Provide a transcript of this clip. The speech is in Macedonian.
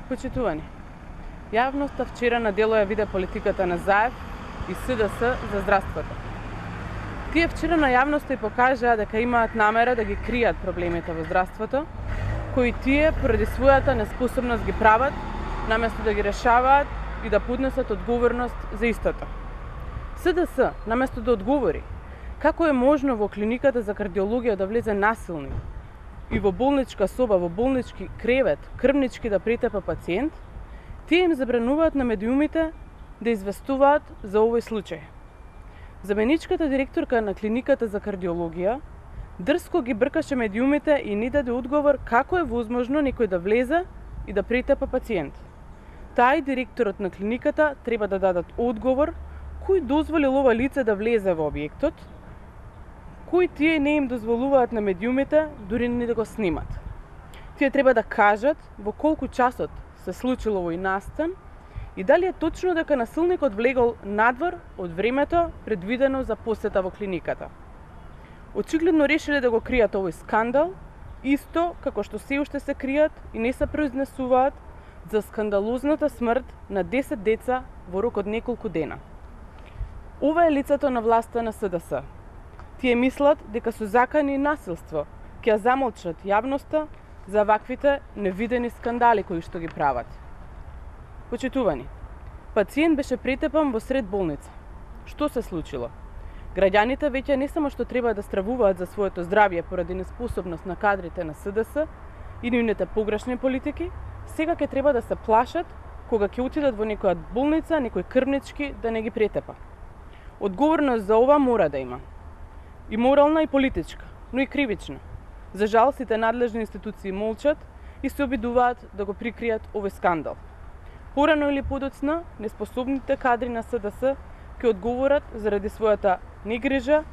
Почитувани, јавноста вчера на дело ја виде политиката на ЗАЕВ и СДС за здравството. Тие вчера на јавноста и покажаа дека имаат намера да ги кријат проблемите во здравството, кои тие поради својата неспособност ги прават, наместо да ги решаваат и да поднесат одговорност за истото. СДС, наместо да одговори како е можно во клиниката за кардиологија да влезе насилник и во болничка соба, во болнички кревет, крвнички да претепа пациент, тие им забрануваат на медиумите да известуваат за овој случај. Заменичката директорка на клиниката за кардиологија дрско ги бркаше медиумите и не даде одговор како е возможно некој да влезе и да претепа пациент. Тај директорот на клиниката треба да дадат одговор кој дозволил ова лице да влезе во објектот, кои тие не им дозволуваат на медиумите дури не да го снимат. Тие треба да кажат во колку часот се случило овој настан и дали е точно дека насилникот влегол надвор од времето предвидено за посета во клиниката. Очигледно решиле да го кријат овој скандал, исто како што се уште се кријат и не се произнесуваат за скандалозната смрт на 10 деца во рок од неколку дена. Ова е лицето на власта на СДС. Тие мислат дека со закани и насилство ќе ја замолчат јавноста за ваквите невидени скандали кои што ги прават. Почитувани, пациент беше претепан во сред болница. Што се случило? Граѓаните веќе не само што треба да стравуваат за своето здравје поради неспособност на кадрите на СДС и нивните погрешни политики, сега ќе треба да се плашат кога ќе отидат во некоја болница, некој крвнички да не ги претепа. Одговорност за ова мора да има. И морална и политичка, но и кривична. За жал, сите надлежни институции молчат и се обидуваат да го прикријат овој скандал. Порано или подоцна, неспособните кадри на СДС ќе одговорат заради својата негрижа